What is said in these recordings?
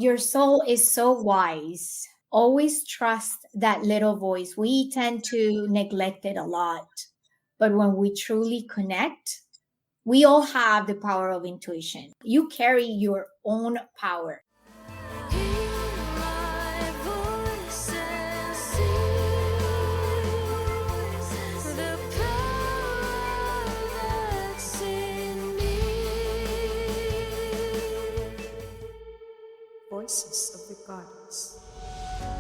Your soul is so wise. Always trust that little voice. We tend to neglect it a lot. But when we truly connect, we all have the power of intuition. You carry your own power. Voices of the Goddess.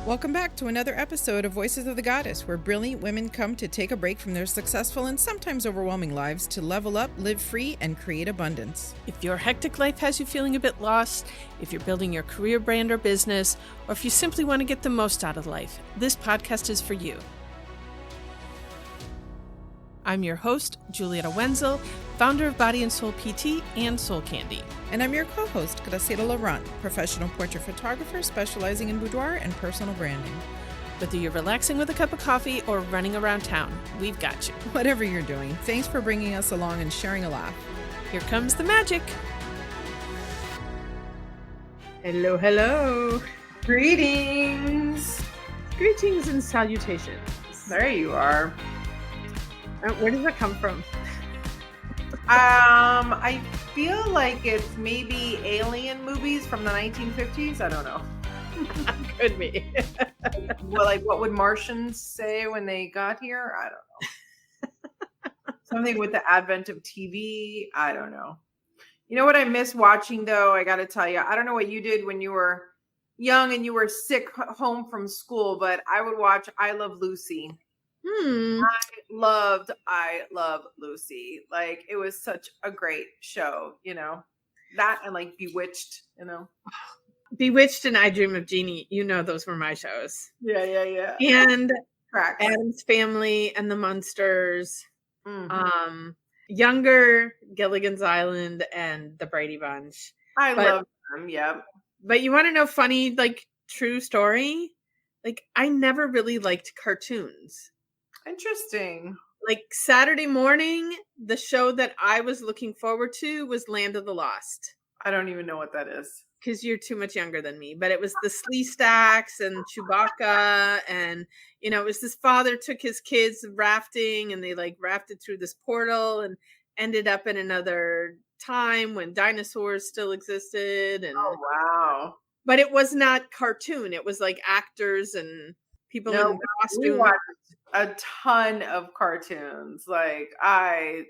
Welcome back to another episode of Voices of the Goddess, where brilliant women come to take a break from their successful and sometimes overwhelming lives to level up, live free, and create abundance. If your hectic life has you feeling a bit lost, if you're building your career, brand, or business, or if you simply want to get the most out of life, this podcast is for you. I'm your host, Julieta Wenzel, founder of Body and Soul PT and Soul Candy. And I'm your co-host, Graciela Laurent, professional portrait photographer specializing in boudoir and personal branding. Whether you're relaxing with a cup of coffee or running around town, we've got you. Whatever you're doing, thanks for bringing us along and sharing a laugh. Here comes the magic. Hello, hello. Greetings. Greetings and salutations. There you are. Where does that come from? I feel like it's maybe alien movies from the 1950s. I don't know. Could be. Well, like what would Martians say when they got here? I don't know. Something with the advent of TV. I don't know. You know what I miss watching though? I got to tell you, I don't know what you did when you were young and you were sick home from school, but I would watch I Love Lucy. I love Lucy. Like it was such a great show, you know, that and like Bewitched, you know, Bewitched and I Dream of Jeannie. You know, those were my shows. Yeah. And Tracks. Addams Family and the Munsters. Mm-hmm. Younger Gilligan's Island and the Brady Bunch. I love them. Yeah. But you want to know funny, like true story? Like I never really liked cartoons. Interesting. Like Saturday morning, the show that I was looking forward to was Land of the Lost. I don't even know what that is. Because you're too much younger than me. But it was the Slee Stacks and Chewbacca. And, you know, it was this father took his kids rafting and they like rafted through this portal and ended up in another time when dinosaurs still existed. And oh, wow. But it was not cartoon. It was like actors and people in costumes. We watched a ton of cartoons. Like I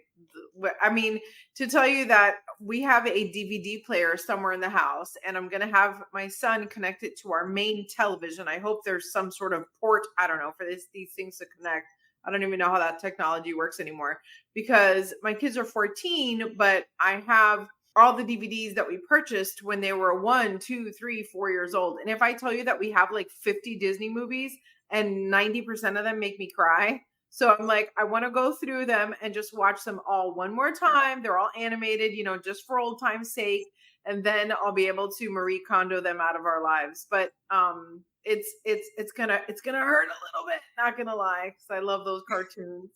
mean, to tell you that we have a DVD player somewhere in the house and I'm going to have my son connect it to our main television. I hope there's some sort of port, I don't know, for these things to connect. I don't even know how that technology works anymore because my kids are 14, but I have all the DVDs that we purchased when they were 1, 2, 3, 4 years old. And if I tell you that we have like 50 Disney movies and 90% of them make me cry. So I'm like, I want to go through them and just watch them all one more time. They're all animated, you know, just for old time's sake. And then I'll be able to Marie Kondo them out of our lives. But it's gonna hurt a little bit, not gonna lie, because I love those cartoons.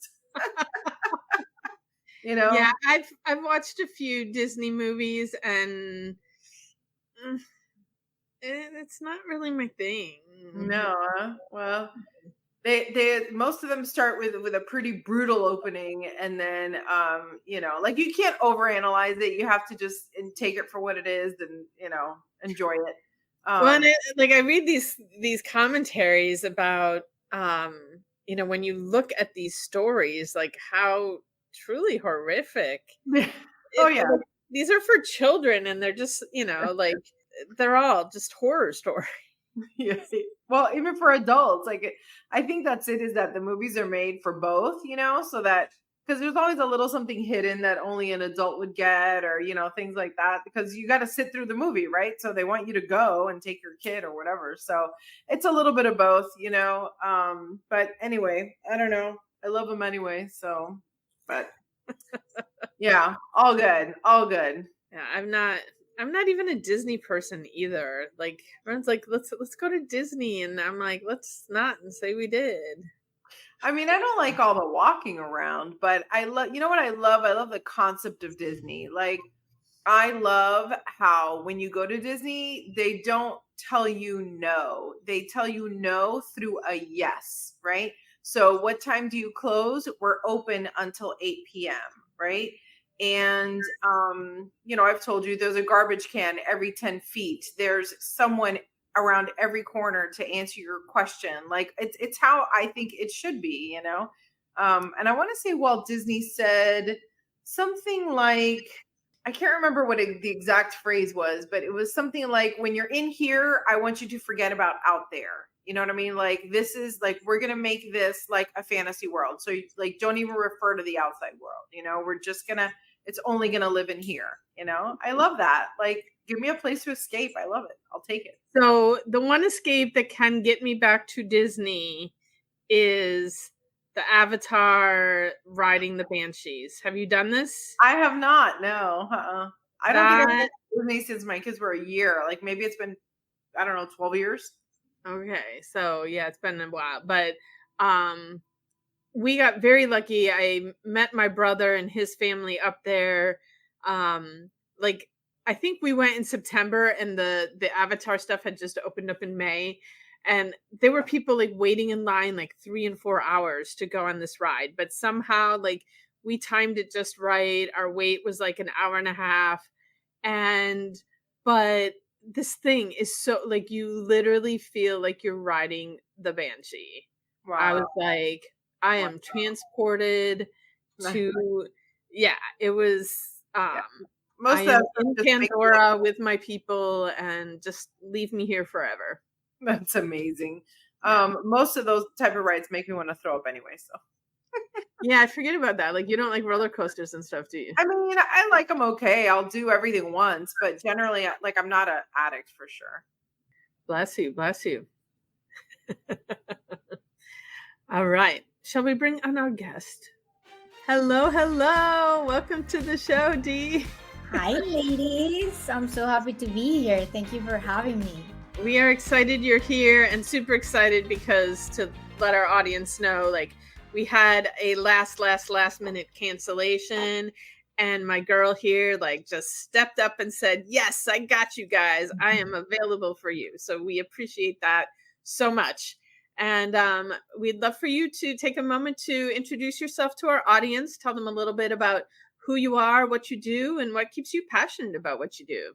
You know? Yeah, I've watched a few Disney movies and it's not really my thing. No, well, they most of them start with a pretty brutal opening, and then you know, like you can't overanalyze it. You have to just take it for what it is, and you know, enjoy it. Well, and like I read these commentaries about you know, when you look at these stories, like how truly horrific. Oh yeah, like, these are for children, and they're just, you know, like they're all just horror stories. Yeah. Well, even for adults, like I think that's it, is that the movies are made for both, you know, so that because there's always a little something hidden that only an adult would get, or you know, things like that, because you got to sit through the movie, right? So they want you to go and take your kid or whatever. So it's a little bit of both, you know. But anyway, I don't know. I love them anyway. So, but yeah, all good. Yeah, I'm not even a Disney person either. Like everyone's like, let's go to Disney, and I'm like, let's not and say we did. I mean, I don't like all the walking around, but I love, you know what I love? I love the concept of Disney. Like, I love how when you go to Disney, they don't tell you no. They tell you no through a yes, right? So what time do you close? We're open until 8 p.m., right? And, I've told you there's a garbage can every 10 feet. There's someone around every corner to answer your question. Like it's how I think it should be, and I want to say Walt Disney said something like, I can't remember what the exact phrase was, but it was something like, when you're in here, I want you to forget about out there. You know what I mean? Like, this is like, we're going to make this like a fantasy world. So like, don't even refer to the outside world. We're just it's only going to live in here. I love that. Like, give me a place to escape. I love it. I'll take it. So the one escape that can get me back to Disney is the Avatar riding the Banshees. Have you done this? I have not. No. I don't think I've been to Disney since my kids were a year. Like, maybe it's been, I don't know, 12 years. Okay. So yeah, it's been a while, but we got very lucky. I met my brother and his family up there. Like, I think we went in September, and the Avatar stuff had just opened up in May, and there were people like waiting in line like 3 and 4 hours to go on this ride. But somehow, like, we timed it just right. Our wait was like an hour and a half, but this thing is so, like, you literally feel like you're riding the Banshee. Wow. I was like, I am transported to, it was, most I of am in Pandora with my people, and just leave me here forever. That's amazing. Most of those type of rides make me want to throw up anyway. So yeah, I forget about that. Like, you don't like roller coasters and stuff, do you? I mean, I like them. Okay, I'll do everything once, but generally, like, I'm not an addict for sure. Bless you, bless you. All right, shall we bring on our guest? Hello, welcome to the show, Dee. Hi, ladies. I'm so happy to be here. Thank you for having me. We are excited you're here, and super excited because, to let our audience know, like, we had a last minute cancellation, and my girl here like just stepped up and said, yes, I got you guys. I am available for you. So we appreciate that so much. And we'd love for you to take a moment to introduce yourself to our audience. Tell them a little bit about who you are, what you do, and what keeps you passionate about what you do.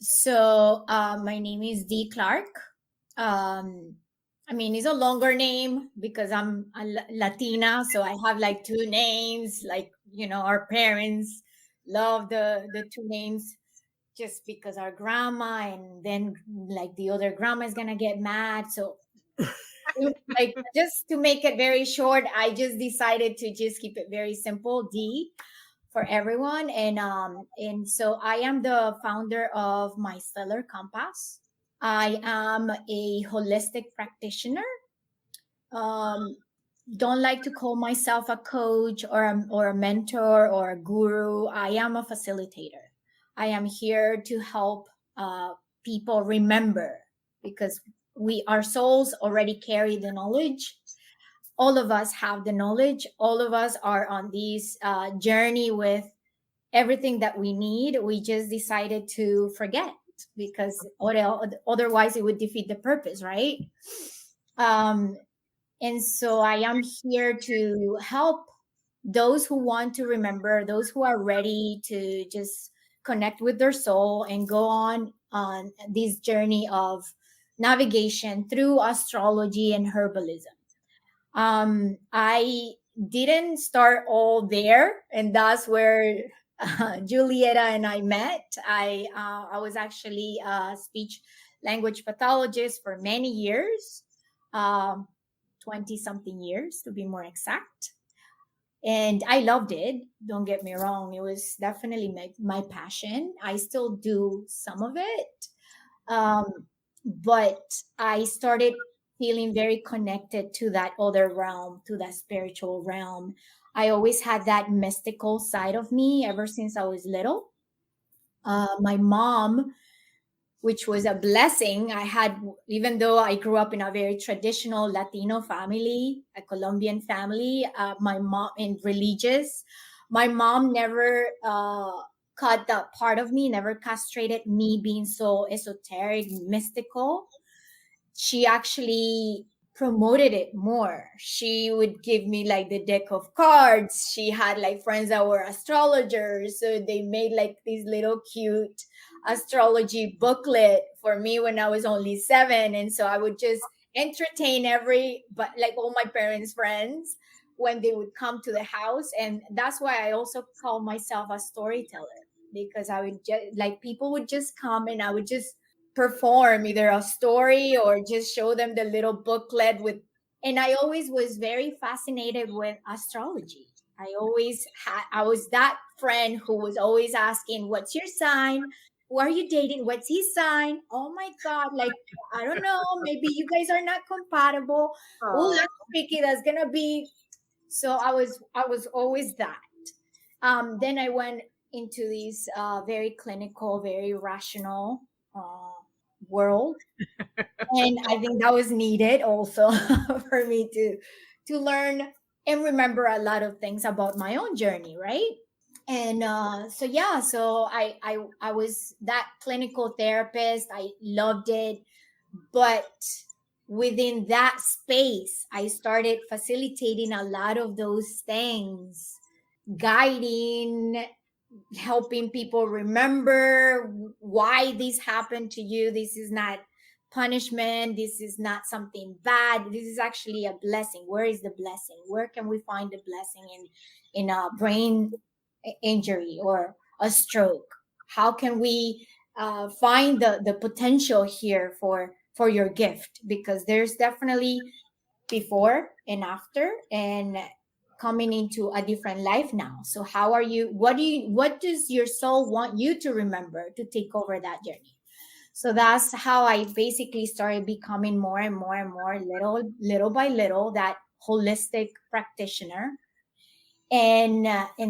So my name is Dee Clark. I mean, it's a longer name because I'm a Latina. So I have like 2 names, like, our parents love the 2 names just because our grandma, and then like the other grandma is going to get mad. So like, just to make it very short, I just decided to just keep it very simple, D, for everyone. And so I am the founder of My Stellar Compass. I am a holistic practitioner. Don't like to call myself a coach or a mentor or a guru. I am a facilitator. I am here to help people remember, because our souls already carry the knowledge. All of us have the knowledge. All of us are on this journey with everything that we need. We just decided to forget, because otherwise it would defeat the purpose, right? And so I am here to help those who want to remember, those who are ready to just connect with their soul and go on this journey of navigation through astrology and herbalism. I didn't start all there, and that's where Julieta and I met. I was actually a speech language pathologist for many years, 20-something years to be more exact. And I loved it. Don't get me wrong. It was definitely my passion. I still do some of it. But I started feeling very connected to that other realm, to that spiritual realm. I always had that mystical side of me ever since I was little. My mom, which was a blessing, I had, even though I grew up in a very traditional Latino family, a Colombian family, my mom, and religious, my mom never cut that part of me, never castrated me being so esoteric, mystical. She actually promoted it more. She would give me like the deck of cards. She had like friends that were astrologers. So they made like these little cute astrology booklet for me when I was only 7. And so I would just entertain but like all my parents' friends when they would come to the house. And that's why I also call myself a storyteller, because I would just like people would just come and I would just perform either a story or just show them the little booklet with. And I always was very fascinated with astrology. I was that friend who was always asking, what's your sign, who are you dating, what's his sign? Oh my god, like I don't know, maybe you guys are not compatible. Oh, Oh, that's tricky, that's gonna be. So I was always that. Then I went into these very clinical, very rational uh, world, and I think that was needed also for me to learn and remember a lot of things about my own journey, right? And so yeah, so I was that clinical therapist. I loved it, but within that space, I started facilitating a lot of those things, guiding, helping people remember why this happened to you. This is not punishment. This is not something bad. This is actually a blessing. Where is the blessing? Where can we find the blessing in a brain injury or a stroke? How can we find the potential here for your gift? Because there's definitely before and after, and coming into a different life now. So how are you, what does your soul want you to remember to take over that journey? So that's how I basically started becoming more and more and more, little by little, that holistic practitioner. And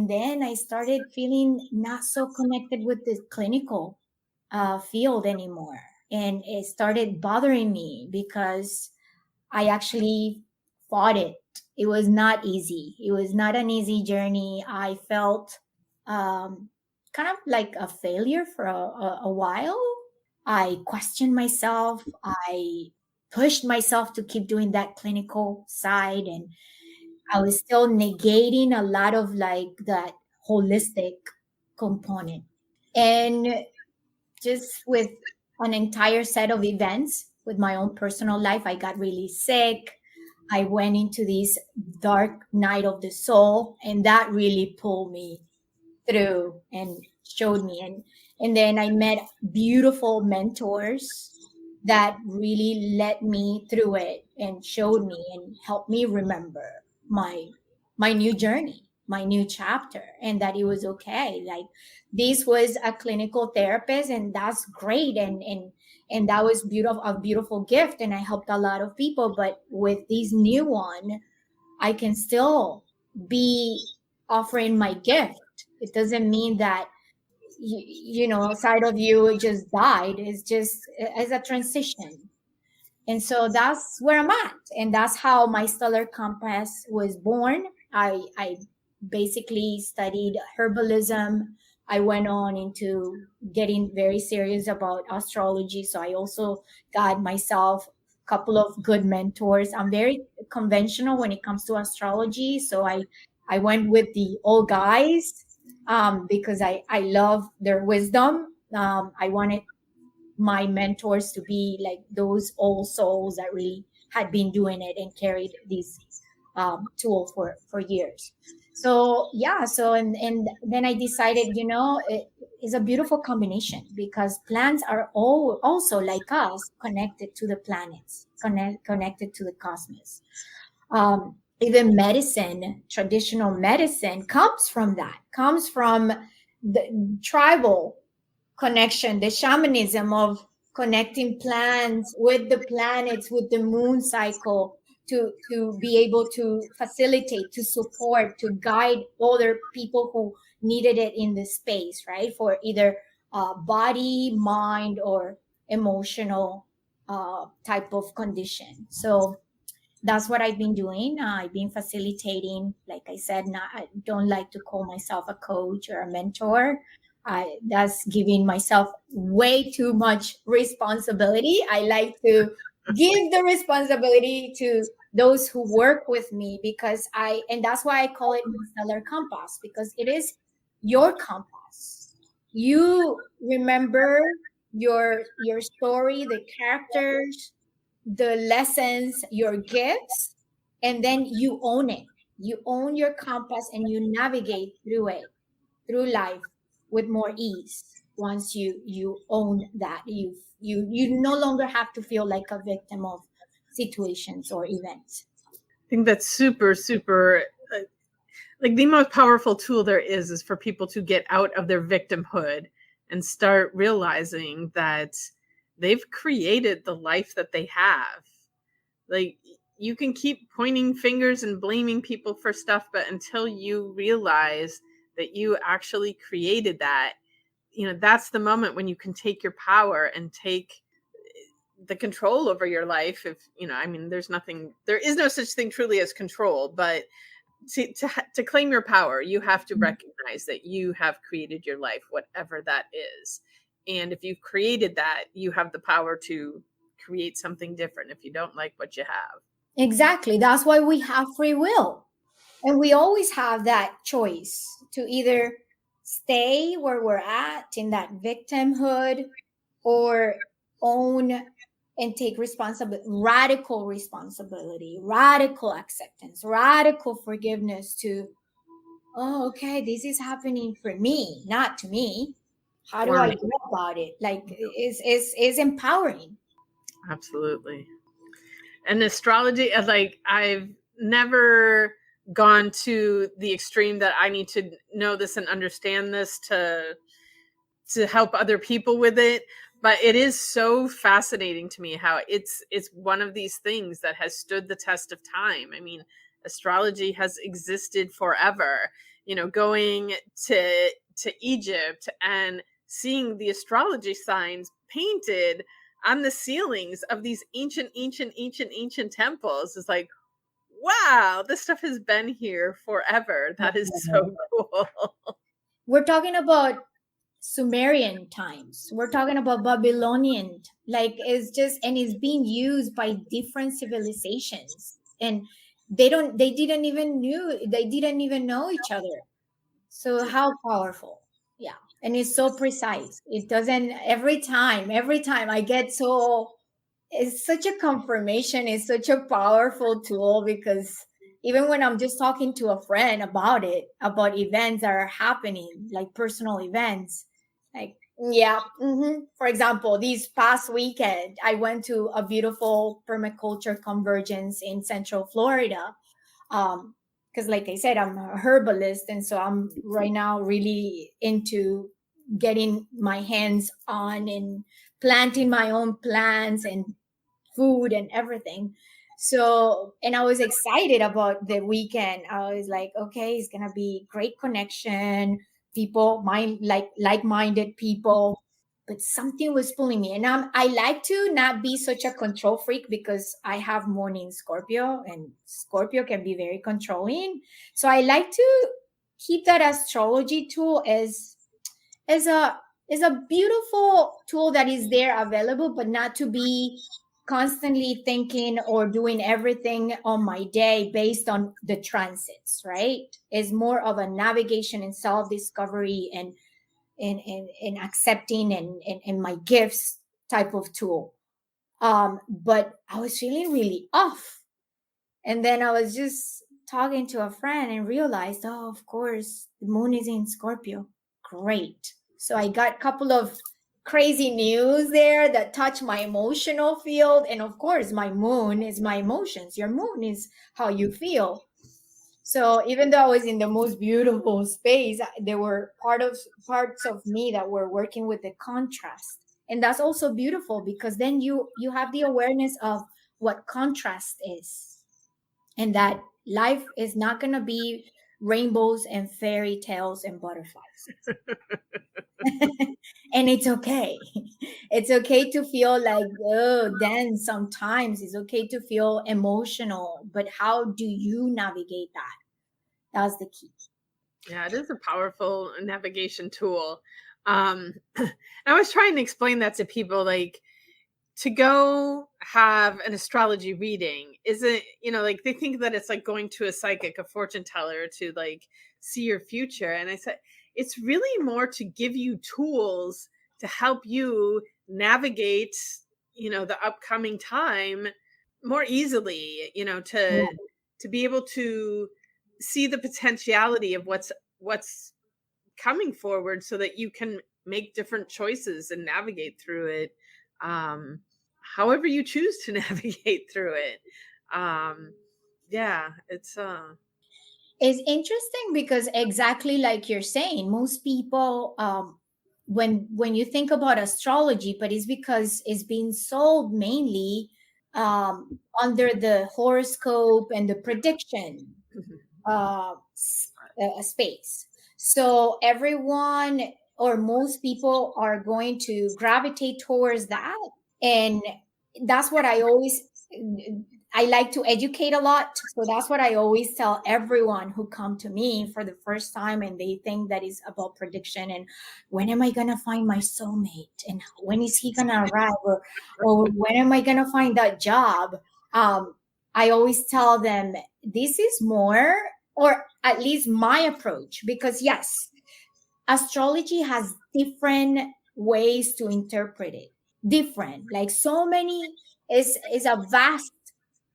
then I started feeling not so connected with the clinical field anymore, and it started bothering me because I actually fought it. It was not easy. It was not an easy journey. I felt kind of like a failure for a while. I questioned myself. I pushed myself to keep doing that clinical side, and I was still negating a lot of like that holistic component. And just with an entire set of events with my own personal life, I got really sick. I went into this dark night of the soul, and that really pulled me through and showed me. And then I met beautiful mentors that really led me through it and showed me and helped me remember my my new journey, my new chapter, and that it was okay. Like this was a clinical therapist, and that's great, and that was beautiful gift, and I helped a lot of people. But with this new one, I can still be offering my gift. It doesn't mean that a side of you just died. It's just as a transition. And so that's where I'm at. And that's how my stellar compass was born. I basically studied herbalism. I went on into getting very serious about astrology. So I also got myself a couple of good mentors. I'm very conventional when it comes to astrology. So I went with the old guys because I love their wisdom. I wanted my mentors to be like those old souls that really had been doing it and carried these tool for years. So yeah, so and then I decided, it is a beautiful combination because plants are all also like us, connected to the planets, connected to the cosmos. Even medicine, traditional medicine, comes from that, comes from the tribal connection, the shamanism of connecting plants with the planets, with the moon cycle, to be able to facilitate, to support, to guide other people who needed it in the space, right? For either body, mind, or emotional type of condition. So that's what I've been doing. I've been facilitating. Like I said, I don't like to call myself a coach or a mentor. That's giving myself way too much responsibility. I like to give the responsibility to those who work with me, because and that's why I call it my stellar compass, because it is your compass. You remember your story, the characters, the lessons, your gifts, and then you own it. You own your compass and you navigate through it, through life, with more ease. Once you own that, you no longer have to feel like a victim of situations or events. I think that's super, super, like the most powerful tool there is for people to get out of their victimhood and start realizing that they've created the life that they have. Like, you can keep pointing fingers and blaming people for stuff, but until you realize that you actually created that, that's the moment when you can take your power and take the control over your life. If I mean, there is no such thing truly as control, but to claim your power, you have to recognize that you have created your life, whatever that is. And if you've created that, you have the power to create something different if you don't like what you have. Exactly. That's why we have free will. And we always have that choice to either stay where we're at in that victimhood, or own and take radical responsibility, radical acceptance, radical forgiveness to, oh, okay, this is happening for me, not to me. How do For I me. go about it? Like, is empowering. Absolutely. And astrology, like, I've never gone to the extreme that I need to know this and understand this to help other people with it, but it is so fascinating to me how it's one of these things that has stood the test of time. I mean, astrology has existed forever. Going to Egypt and seeing the astrology signs painted on the ceilings of these ancient temples is like, wow, this stuff has been here forever. That is so cool. We're talking about Sumerian times. We're talking about Babylonian, like and it's being used by different civilizations, and they didn't even know each other. So how powerful. Yeah. And it's so precise. It doesn't, every time I get so, it's such a confirmation. It's such a powerful tool, because even when I'm just talking to a friend about it, about events that are happening, like personal events, like, yeah. For example, this past weekend, I went to a beautiful permaculture convergence in Central Florida. Because like I said, I'm a herbalist, and so I'm right now really into getting my hands on and planting my own plants and food and everything. So, and I was excited about the weekend. I was like, okay, it's gonna be great connection, people, like-minded people. But something was pulling me, and I like to not be such a control freak, because I have morning Scorpio, and Scorpio can be very controlling. So I like to keep that astrology tool as a beautiful tool that is there available, but not to be constantly thinking or doing everything on my day based on the transits, right? It's more of a navigation and self-discovery and accepting and my gifts type of tool. But I was feeling really off. And then I was just talking to a friend and realized, oh, of course, the moon is in Scorpio. Great. So I got a couple of crazy news there that touch my emotional field. And of course, my moon is my emotions. Your moon is how you feel. So even though I was in the most beautiful space, there were parts of me that were working with the contrast. And that's also beautiful, because then you have the awareness of what contrast is, and that life is not going to be rainbows and fairy tales and butterflies. And it's okay. It's okay to feel like, oh, then sometimes it's okay to feel emotional, but how do you navigate that? That's the key. Yeah, it is a powerful navigation tool. I was trying to explain that to people, like, to go have an astrology reading isn't, like, they think that it's like going to a psychic, a fortune teller, to like see your future. And I said, it's really more to give you tools to help you navigate, the upcoming time more easily, to be able to see the potentiality of what's coming forward, so that you can make different choices and navigate through it, um however you choose to navigate through it. Yeah, It's interesting because exactly like you're saying, most people, when you think about astrology, but it's because it's being sold mainly under the horoscope and the prediction space. So everyone or most people are going to gravitate towards that, and that's what I like to educate a lot. So that's what I always tell everyone who come to me for the first time and they think that is about prediction and when am I going to find my soulmate and when is he going to arrive, or when am I going to find that job. I always tell them this is more, or at least my approach, because yes, astrology has different ways to interpret it. Different, like so many, is a vast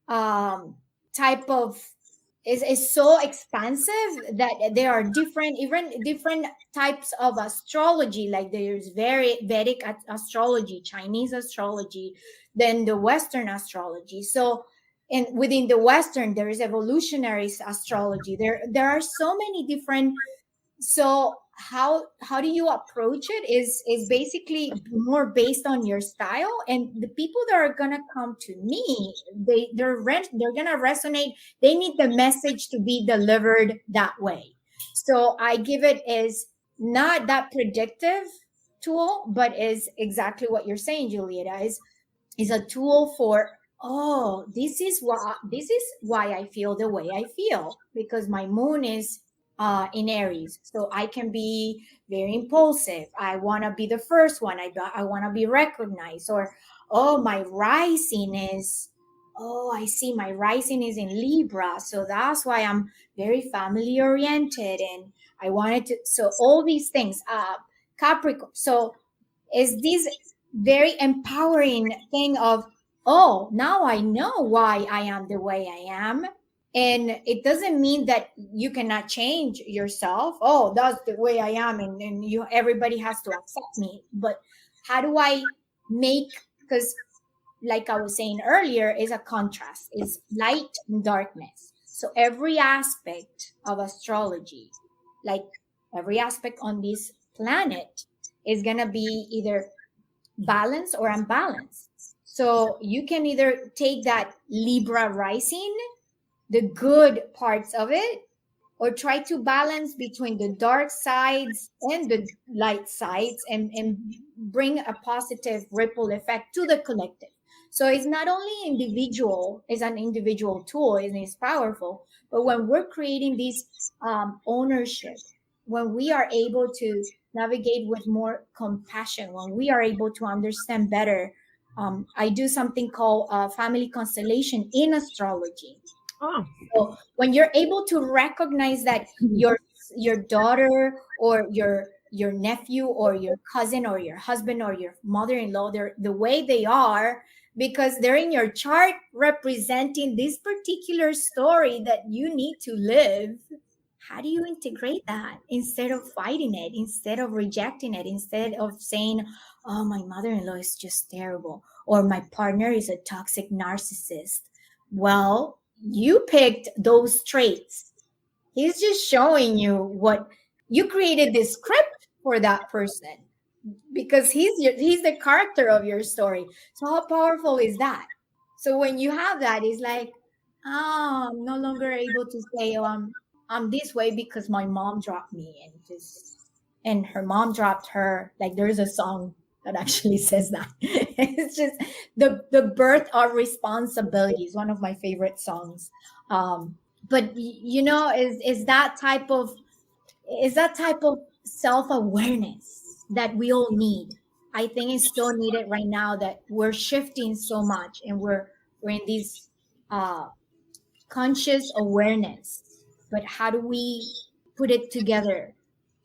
type of, is so expansive that there are even different types of astrology. Like there's very Vedic astrology, Chinese astrology, then the Western astrology. So, and within the Western, there is evolutionary astrology. There are so many different. So how do you approach it is basically more based on your style, and the people that are gonna come to me, they're gonna resonate. They need the message to be delivered that way. So I give it as not that predictive tool, but is exactly what you're saying, Julieta, is a tool for, oh, this is why I feel the way I feel, because my moon is in Aries. So I can be very impulsive. I want to be the first one. I want to be recognized. Or, oh, my rising is, oh, I see my rising is in Libra. So that's why I'm very family oriented. And I wanted to, so all these things, Capricorn. So is this very empowering thing of, oh, now I know why I am the way I am. And it doesn't mean that you cannot change yourself. Oh, that's the way I am, and you, everybody has to accept me. But how do I make, because like I was saying earlier, is a contrast, is light and darkness. So every aspect of astrology, like every aspect on this planet, is gonna be either balanced or unbalanced. So you can either take that Libra rising, the good parts of it, or try to balance between the dark sides and the light sides, and bring a positive ripple effect to the collective. So it's not only individual, it's an individual tool and it's powerful, but when we're creating this ownership, when we are able to navigate with more compassion, when we are able to understand better, I do something called family constellation in astrology. oh, So when you're able to recognize that your daughter or your nephew or your cousin or your husband or your mother-in-law, they're the way they are because they're in your chart representing this particular story that you need to live. How do you integrate that instead of fighting it, instead of rejecting it, instead of saying, oh, my mother-in-law is just terrible, or my partner is a toxic narcissist? Well, you picked those traits. He's just showing you what you created the script for that person because he's the character of your story. So how powerful is that? So when you have that, it's like, oh, I'm no longer able to say, oh, I'm this way because my mom dropped me, and her mom dropped her. Like there's a song that actually says that. It's just the birth of responsibility is one of my favorite songs. But you know, is that type of self-awareness that we all need. I think it's still needed right now that we're shifting so much and we're in this uh, conscious awareness. But how do we put it together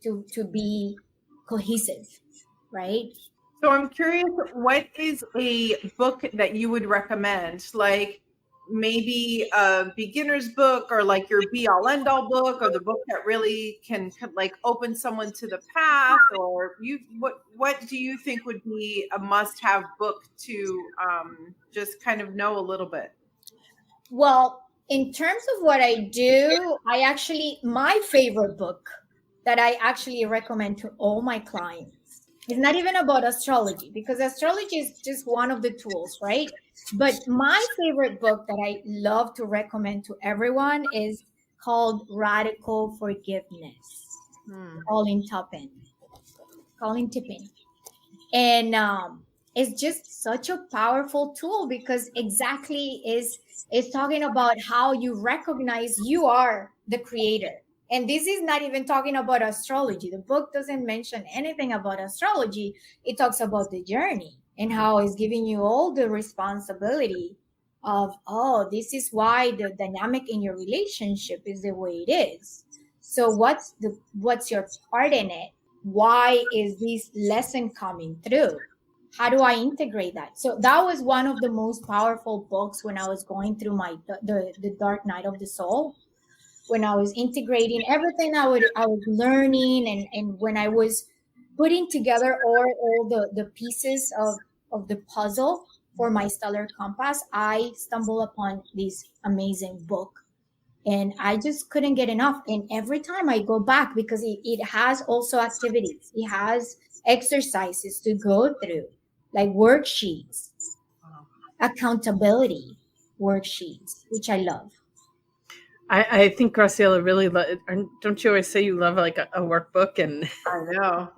to be cohesive, right? So I'm curious, what is a book that you would recommend? Like maybe a beginner's book, or like your be all end all book, or the book that really can like open someone to the path, or what do you think would be a must have book to just kind of know a little bit? Well, in terms of what I do, my favorite book that I actually recommend to all my clients is not even about astrology, because astrology is just one of the tools, right? But my favorite book that I love to recommend to everyone is called Radical Forgiveness. Colin Tippin. Colin Tippin. And it's just such a powerful tool because exactly is talking about how you recognize you are the creator. And this is not even talking about astrology. The book doesn't mention anything about astrology. It talks about the journey and how it's giving you all the responsibility of, oh, this is why the dynamic in your relationship is the way it is. So what's your part in it? Why is this lesson coming through? How do I integrate that? So that was one of the most powerful books when I was going through the dark night of the soul, when I was integrating everything I was learning, and when I was putting together all the pieces of the puzzle for my stellar compass. I stumbled upon this amazing book, and I just couldn't get enough. And every time I go back, because it has also activities, it has exercises to go through, like worksheets, accountability worksheets, which I love. I think Graciela really don't you always say you love like a workbook? And I know.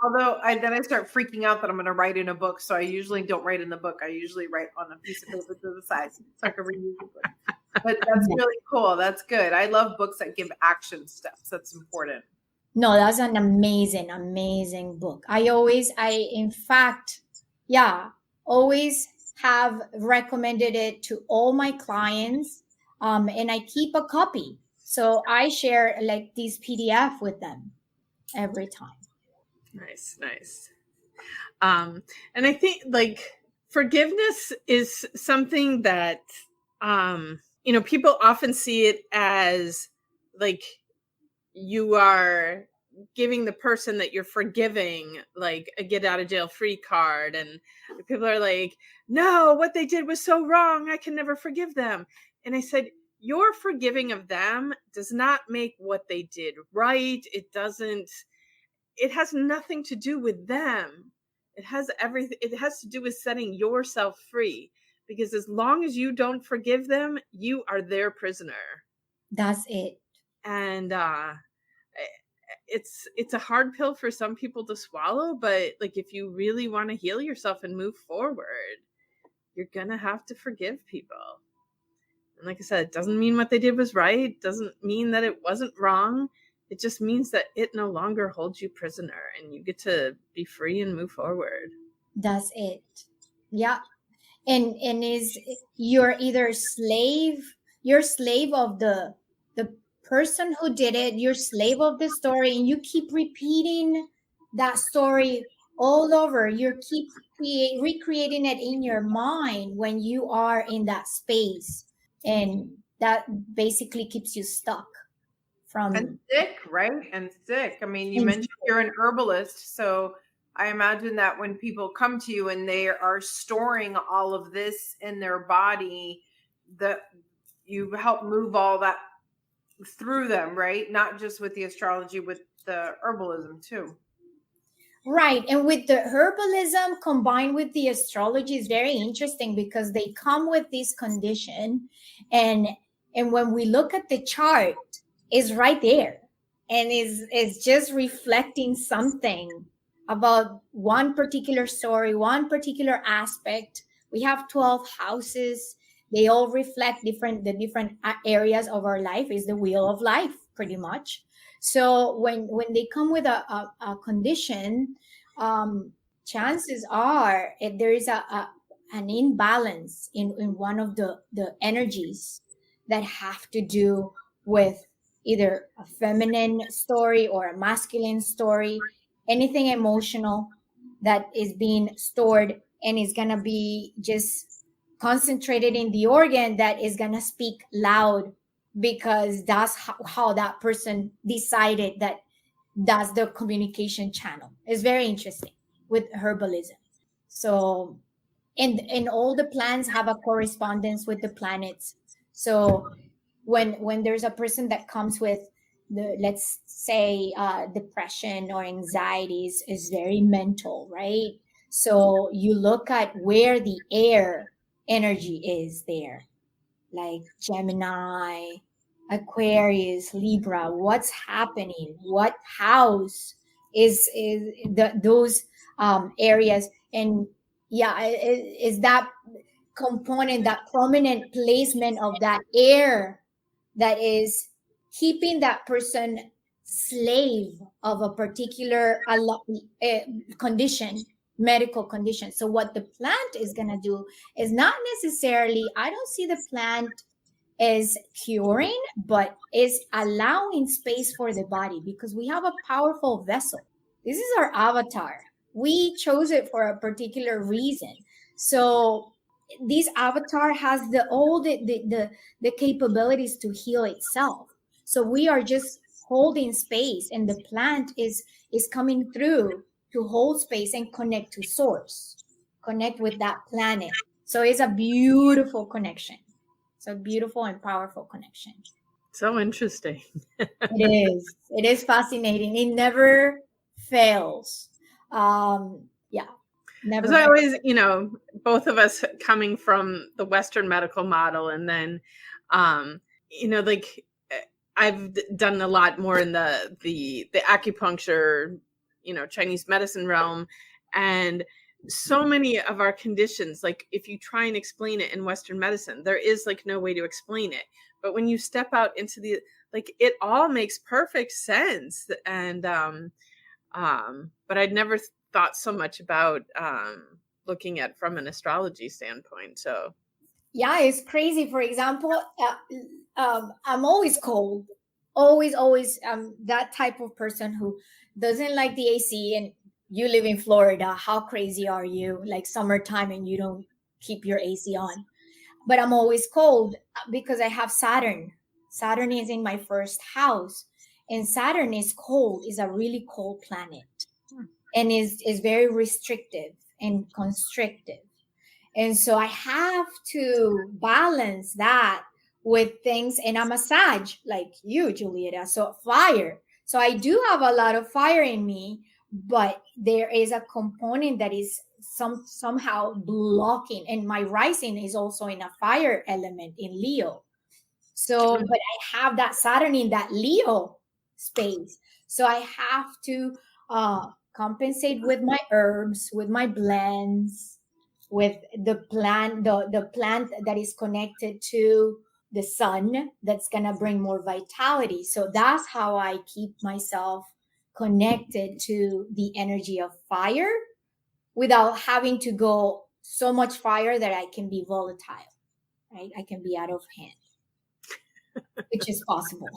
although I start freaking out that I'm going to write in a book, so I usually don't write in the book. I usually write on a piece of paper to the side so I can reuse the book. But that's really cool. That's good. I love books that give action steps. That's important. No, that's an amazing book. In fact, always have recommended it to all my clients. And I keep a copy. So I share like these PDF with them every time. Nice. And I think like forgiveness is something that, people often see it as like you are giving the person that you're forgiving like a get out of jail free card. And people are like, no, what they did was so wrong. I can never forgive them. And I said, your forgiving of them does not make what they did right. It has nothing to do with them. It has everything. It has to do with setting yourself free, because as long as you don't forgive them, you are their prisoner. That's it. And it's a hard pill for some people to swallow, but like if you really want to heal yourself and move forward, you're gonna have to forgive people. And like I said, it doesn't mean what they did was right. It doesn't mean that it wasn't wrong. It just means that it no longer holds you prisoner and you get to be free and move forward. That's it. Yeah. And is you're either you're slave of the person who did it, you're slave of the story, and you keep repeating that story all over. You keep recreating it in your mind when you are in that space. And that basically keeps you stuck and sick, right? And sick. I mean, you mentioned you're an herbalist, so I imagine that when people come to you and they are storing all of this in their body, that you help move all that through them, right? Not just with the astrology, with the herbalism too. Right. And with the herbalism combined with the astrology is very interesting, because they come with this condition, and when we look at the chart, it's right there, and is just reflecting something about one particular story, one particular aspect. We have 12 houses. They all reflect the different areas of our life. Is the wheel of life. pretty much. So when they come with a condition, chances are if there is an imbalance in one of the energies that have to do with either a feminine story or a masculine story, anything emotional that is being stored and is going to be just concentrated in the organ that is going to speak loud because that's how that person decided that that's the communication channel. It's very interesting with herbalism. So and all the plants have a correspondence with the planets. So when there's a person that comes with the, let's say, depression or anxieties, is very mental, right? So you look at where the air energy is there, like Gemini, Aquarius, Libra. What's happening? What house is those areas? And yeah, is that component, that prominent placement of that air that is keeping that person slave of a particular condition, medical condition. So what the plant is going to do is not necessarily, I don't see the plant is curing, but is allowing space for the body, because we have a powerful vessel. This is our avatar. We chose it for a particular reason. So this avatar has all the capabilities to heal itself. So we are just holding space, and the plant is coming through to hold space and connect to source, connect with that planet. So it's a beautiful connection. It's a beautiful and powerful connection. So interesting. It is fascinating. It never fails. Yeah. Never. So I always, both of us coming from the Western medical model, and then, like I've done a lot more in the acupuncture, Chinese medicine realm, and so many of our conditions, like if you try and explain it in Western medicine, there is like no way to explain it. But when you step out into it all makes perfect sense. And, but I'd never thought so much about looking at from an astrology standpoint. So yeah, it's crazy. For example, I'm always cold, always that type of person who doesn't like the AC. And you live in Florida, how crazy are you? Like summertime and you don't keep your AC on. But I'm always cold because I have Saturn. Saturn is in my first house, and Saturn is cold, is a really cold planet, and is very restrictive and constrictive. And so I have to balance that with things. And I'm a Sag, like you, Julieta, so fire. So I do have a lot of fire in me, but there is a component that is somehow blocking. And my rising is also in a fire element in Leo. So, but I have that Saturn in that Leo space. So I have to compensate with my herbs, with my blends, with the plant, the plant that is connected to the sun, that's going to bring more vitality. So that's how I keep myself connected to the energy of fire without having to go so much fire that I can be volatile, right? I can be out of hand, which is possible.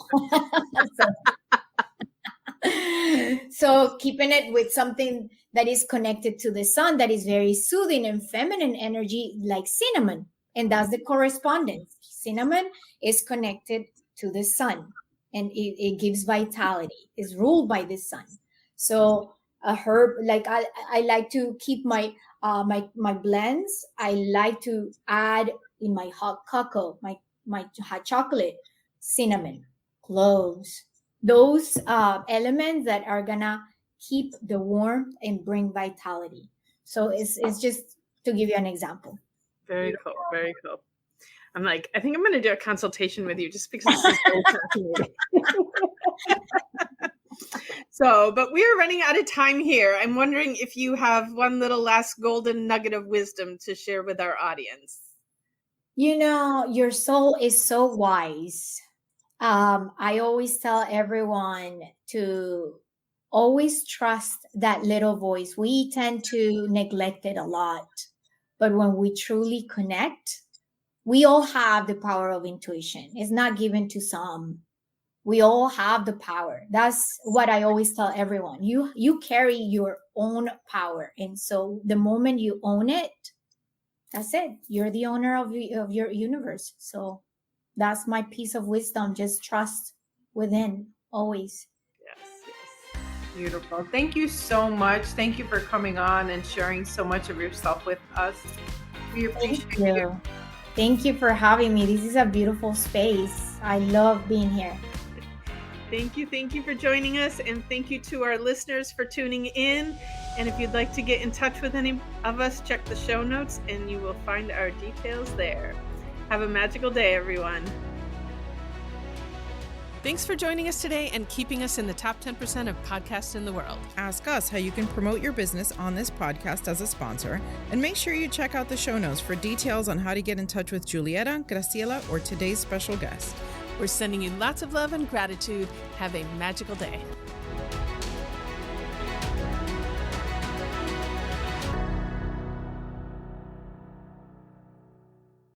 So keeping it with something that is connected to the sun, that is very soothing and feminine energy, like cinnamon. And that's the correspondence. Cinnamon is connected to the sun, and it gives vitality, is ruled by the sun. So a herb, like I like to keep my my blends. I like to add in my hot cocoa, my hot chocolate, cinnamon, cloves, those elements that are gonna keep the warmth and bring vitality. So it's just to give you an example. Very cool. Very cool. I'm like, I think I'm going to do a consultation with you just because this is so fascinating. So, but we're running out of time here. I'm wondering if you have one little last golden nugget of wisdom to share with our audience. Your soul is so wise. I always tell everyone to always trust that little voice. We tend to neglect it a lot, but when we truly connect, we all have the power of intuition. It's not given to some. We all have the power. That's what I always tell everyone. You carry your own power, and so the moment you own it, that's it. You're the owner of your universe. So that's my piece of wisdom. Just trust within always. Yes. Beautiful. Thank you so much. Thank you for coming on and sharing so much of yourself with us. We appreciate you. Thank you for having me. This is a beautiful space. I love being here. Thank you for joining us, and thank you to our listeners for tuning in. And if you'd like to get in touch with any of us, check the show notes and you will find our details there. Have a magical day, everyone. Thanks for joining us today and keeping us in the top 10% of podcasts in the world. Ask us how you can promote your business on this podcast as a sponsor, and make sure you check out the show notes for details on how to get in touch with Julieta, Graciela, or today's special guest. We're sending you lots of love and gratitude. Have a magical day.